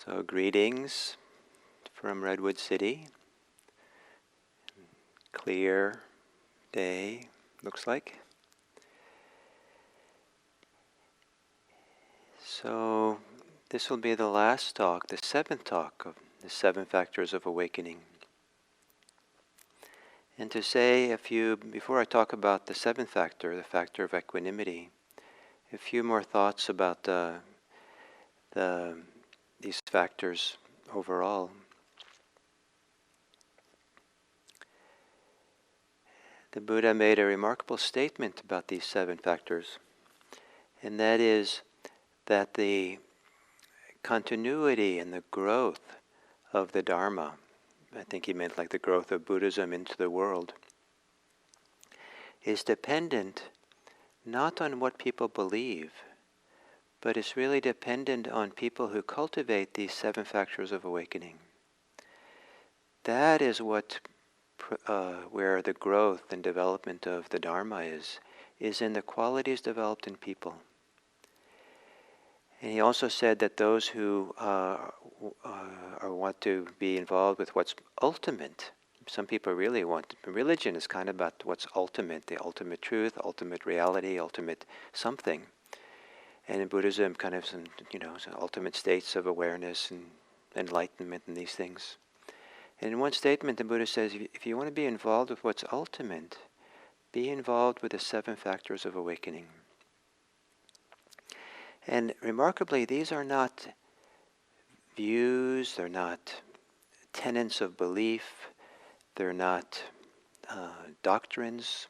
So greetings from Redwood City. Clear day, looks like. So this will be the last talk, the seventh talk of the 7 factors of awakening. And to say before I talk about the 7th factor, the factor of equanimity, a few more thoughts about these factors overall. The Buddha made a remarkable statement about these 7 factors, and that is that the continuity and the growth of the Dharma, I think he meant like the growth of Buddhism into the world, is dependent not on what people believe, but it's really dependent on people who cultivate these 7 factors of awakening. That is where the growth and development of the Dharma is in the qualities developed in people. And he also said that those who want to be involved with what's ultimate, some people really want, religion is kind of about what's ultimate, the ultimate truth, ultimate reality, ultimate something. And in Buddhism, kind of some ultimate states of awareness and enlightenment and these things. And in one statement, the Buddha says, if you want to be involved with what's ultimate, be involved with the 7 factors of awakening. And remarkably, these are not views, they're not tenets of belief, they're not doctrines.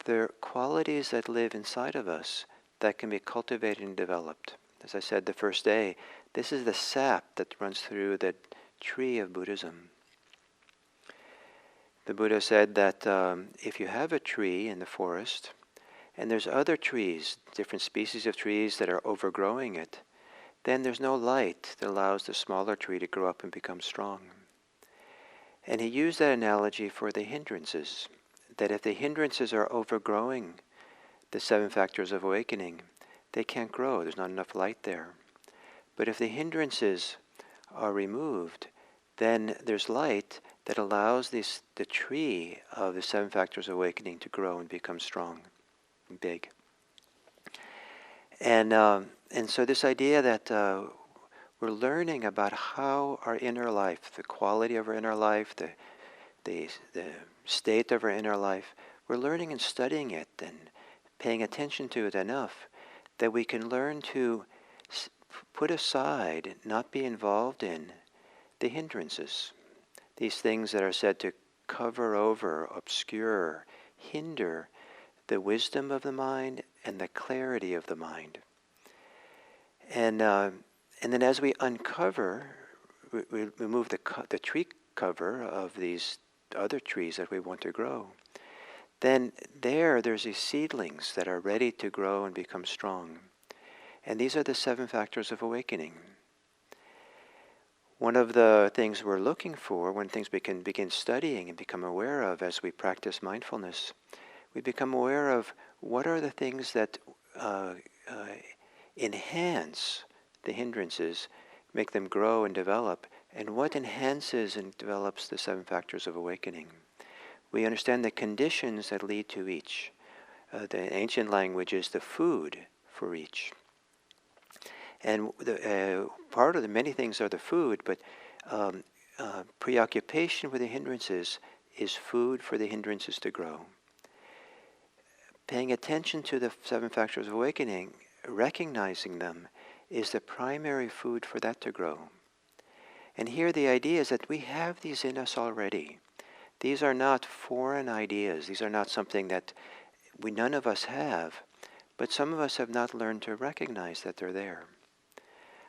They're qualities that live inside of us that can be cultivated and developed. As I said the first day, this is the sap that runs through the tree of Buddhism. The Buddha said that if you have a tree in the forest, and there's other trees, different species of trees that are overgrowing it, then there's no light that allows the smaller tree to grow up and become strong. And he used that analogy for the hindrances, that if the hindrances are overgrowing the 7 factors of awakening, they can't grow, there's not enough light there. But if the hindrances are removed, then there's light that allows the tree of the 7 factors of awakening to grow and become strong and big. And so this idea that we're learning about how our inner life, the quality of our inner life, the state of our inner life, we're learning and studying it and paying attention to it enough that we can learn to put aside, not be involved in the hindrances, these things that are said to cover over, obscure, hinder the wisdom of the mind and the clarity of the mind. And then as we uncover, we remove the tree cover of these other trees that we want to grow, then there's these seedlings that are ready to grow and become strong. And these are the 7 factors of awakening. One of the things we're looking for, when things we can begin studying and become aware of as we practice mindfulness, we become aware of what are the things that enhance the hindrances, make them grow and develop, and what enhances and develops the 7 factors of awakening. We understand the conditions that lead to each. The ancient language is the food for each. And part of the many things are the food, but preoccupation with the hindrances is food for the hindrances to grow. Paying attention to the 7 factors of awakening, recognizing them, is the primary food for that to grow. And here the idea is that we have these in us already. These are not foreign ideas. These are not something that none of us have, but some of us have not learned to recognize that they're there.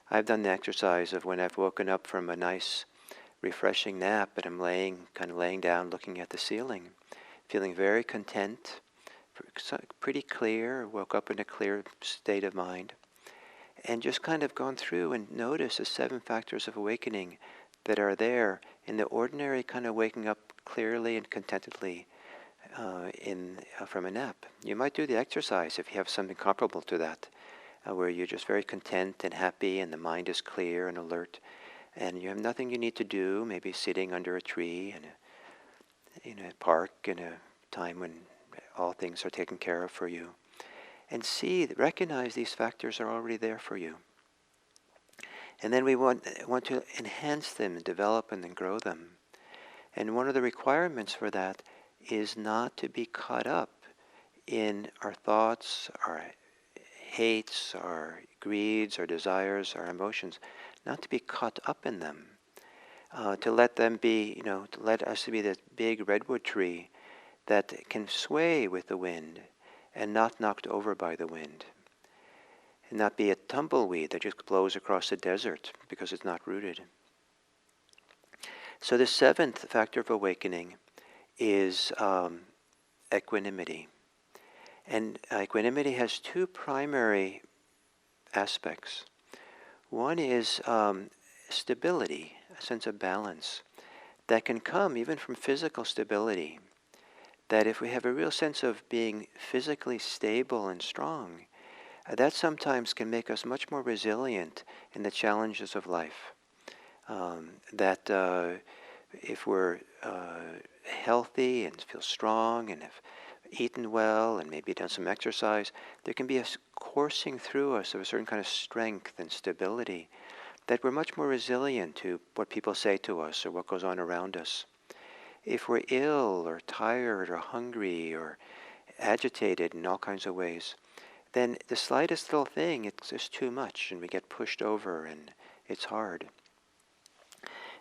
I've done the exercise of when I've woken up from a nice, refreshing nap, and I'm laying down, looking at the ceiling, feeling very content, pretty clear, woke up in a clear state of mind, and just kind of gone through and noticed the 7 factors of awakening that are there in the ordinary kind of waking up clearly and contentedly from a nap. You might do the exercise if you have something comparable to that. where you're just very content and happy and the mind is clear and alert and you have nothing you need to do, maybe sitting under a tree in a park in a time when all things are taken care of for you. And recognize these factors are already there for you. And then we want to enhance them, develop and then grow them. And one of the requirements for that is not to be caught up in our thoughts, our hates, our greeds, our desires, our emotions, not to be caught up in them. To let them be, to let us be that big redwood tree that can sway with the wind and not knocked over by the wind. And not be a tumbleweed that just blows across the desert because it's not rooted. So the seventh factor of awakening is equanimity. And equanimity has two primary aspects. One is stability, a sense of balance that can come even from physical stability. That if we have a real sense of being physically stable and strong, that sometimes can make us much more resilient in the challenges of life. If we're healthy and feel strong and have eaten well and maybe done some exercise, there can be a coursing through us of a certain kind of strength and stability that we're much more resilient to what people say to us or what goes on around us. If we're ill or tired or hungry or agitated in all kinds of ways, then the slightest little thing, it's just too much and we get pushed over and it's hard.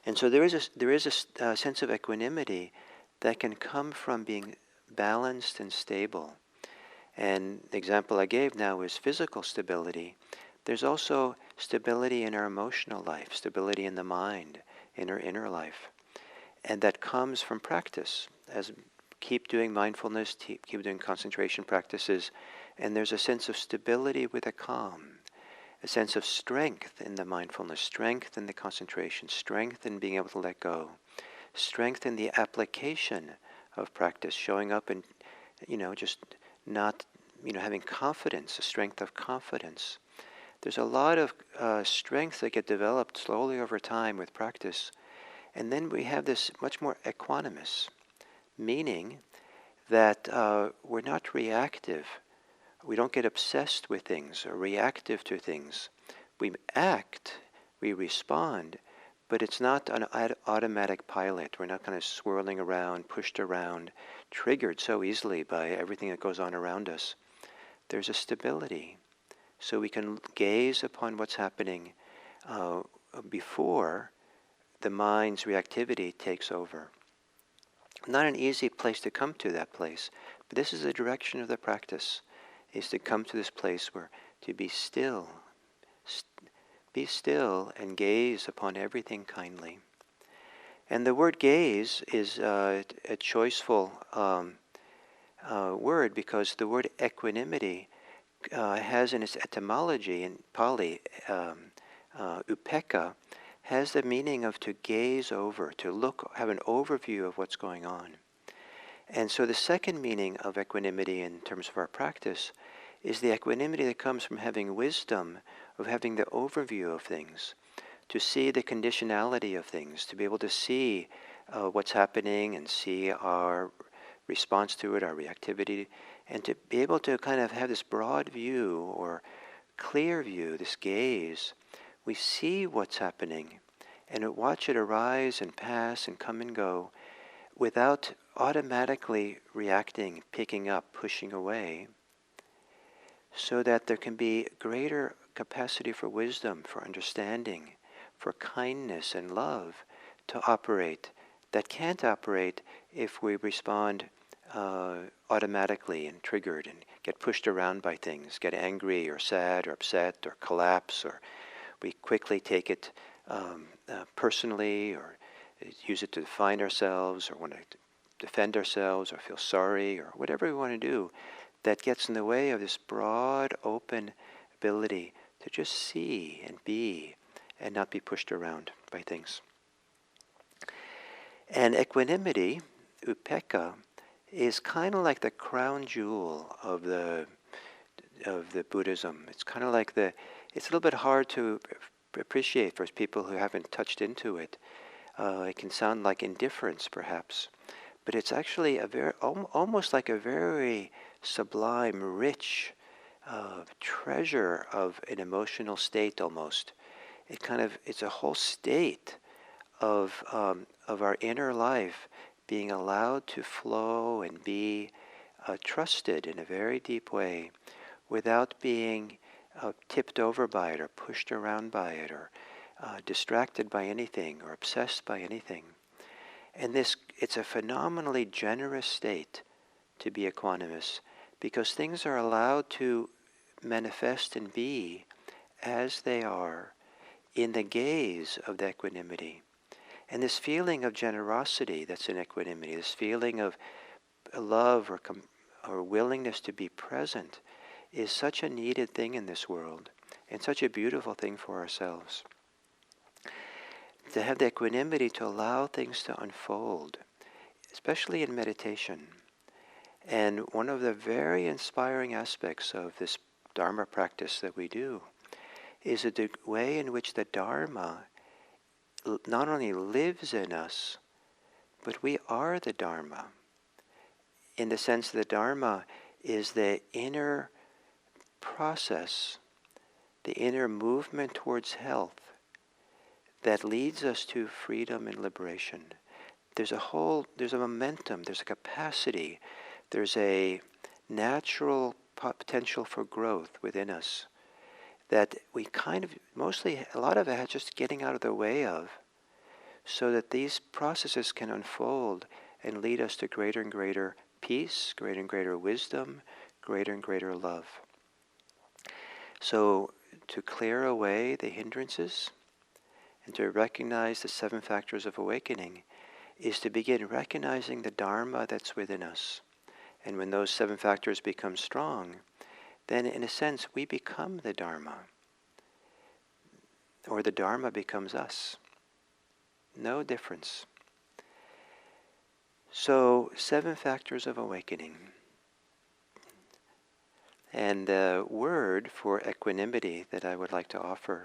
And so there is a sense of equanimity that can come from being balanced and stable. And the example I gave now is physical stability. There's also stability in our emotional life, stability in the mind, in our inner life. And that comes from practice. As keep doing mindfulness, keep doing concentration practices, and there's a sense of stability with a calm, a sense of strength in the mindfulness, strength in the concentration, strength in being able to let go, strength in the application of practice, showing up and, just not, having confidence, a strength of confidence. There's a lot of strengths that get developed slowly over time with practice. And then we have this much more equanimous, meaning that we're not reactive. We don't get obsessed with things or reactive to things. We act, we respond, but it's not an automatic pilot. We're not kind of swirling around, pushed around, triggered so easily by everything that goes on around us. There's a stability. So we can gaze upon what's happening before the mind's reactivity takes over. Not an easy place to come to that place, but this is the direction of the practice, is to come to this place where to be still and gaze upon everything kindly. And the word gaze is a choiceful word because the word equanimity has in its etymology in Pali, upekkha, has the meaning of to gaze over, to look, have an overview of what's going on. And so the second meaning of equanimity in terms of our practice is the equanimity that comes from having wisdom, of having the overview of things, to see the conditionality of things, to be able to see what's happening and see our response to it, our reactivity, and to be able to kind of have this broad view or clear view, this gaze. We see what's happening and watch it arise and pass and come and go without automatically reacting, picking up, pushing away, so that there can be greater capacity for wisdom, for understanding, for kindness and love to operate that can't operate if we respond automatically and triggered and get pushed around by things, get angry or sad or upset or collapse, or we quickly take it personally or use it to define ourselves or want to defend ourselves or feel sorry or whatever we want to do that gets in the way of this broad, open ability to just see and be and not be pushed around by things. And equanimity, upekkha, is kind of like the crown jewel of the of the Buddhism. It's kind of like it's a little bit hard to appreciate for people who haven't touched into it. It can sound like indifference, perhaps, but it's actually almost like a very sublime, rich treasure of an emotional state. Almost, it's a whole state of our inner life being allowed to flow and be trusted in a very deep way, without being tipped over by it or pushed around by it or distracted by anything or obsessed by anything. And it's a phenomenally generous state to be equanimous, because things are allowed to manifest and be as they are in the gaze of the equanimity. And this feeling of generosity that's in equanimity, this feeling of love or willingness to be present, is such a needed thing in this world, and such a beautiful thing for ourselves. To have the equanimity to allow things to unfold, especially in meditation. And one of the very inspiring aspects of this Dharma practice that we do is the way in which the Dharma not only lives in us, but we are the Dharma. In the sense that the Dharma is the inner process, the inner movement towards health that leads us to freedom and liberation. There's a momentum, there's a capacity, there's a natural potential for growth within us that we a lot of it just getting out of the way of, so that these processes can unfold and lead us to greater and greater peace, greater and greater wisdom, greater and greater love. So to clear away the hindrances and to recognize the 7 factors of awakening is to begin recognizing the Dharma that's within us. And when those 7 factors become strong, then in a sense we become the Dharma, or the Dharma becomes us. No difference. So 7 factors of awakening. And the word for equanimity that I would like to offer,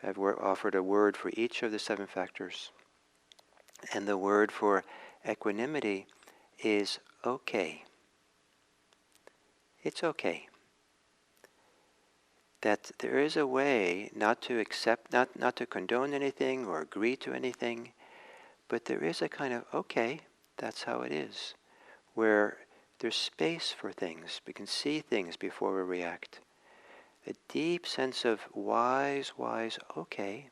I've offered a word for each of the 7 factors. And the word for equanimity is okay. It's okay. That there is a way not to accept, not to condone anything or agree to anything, but there is a kind of, okay, that's how it is, where there's space for things. We can see things before we react. A deep sense of wise, okay.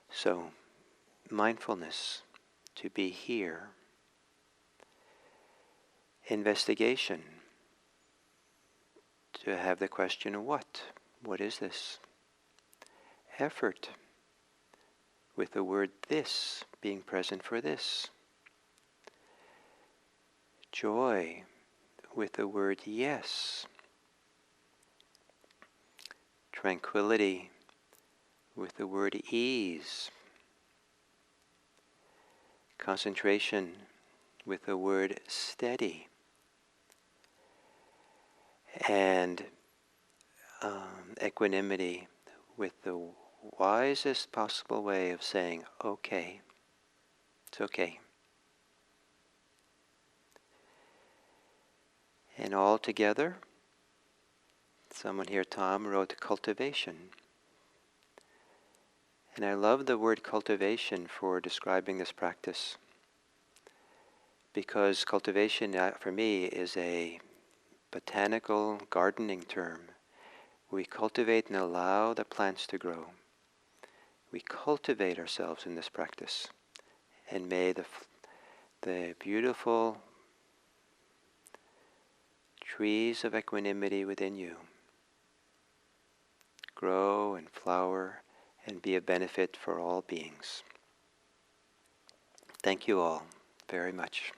So, mindfulness, to be here. Investigation, to have the question, what? What is this? Effort, with the word this, being present for this. Joy, with the word yes. Tranquility, with the word ease. Concentration, with the word steady. And equanimity, with the wisest possible way of saying, okay, it's okay. And all together, someone here, Tom, wrote cultivation. And I love the word cultivation for describing this practice, because cultivation for me is a botanical gardening term. We cultivate and allow the plants to grow. We cultivate ourselves in this practice, and may the beautiful trees of equanimity within you grow and flower and be a benefit for all beings. Thank you all very much.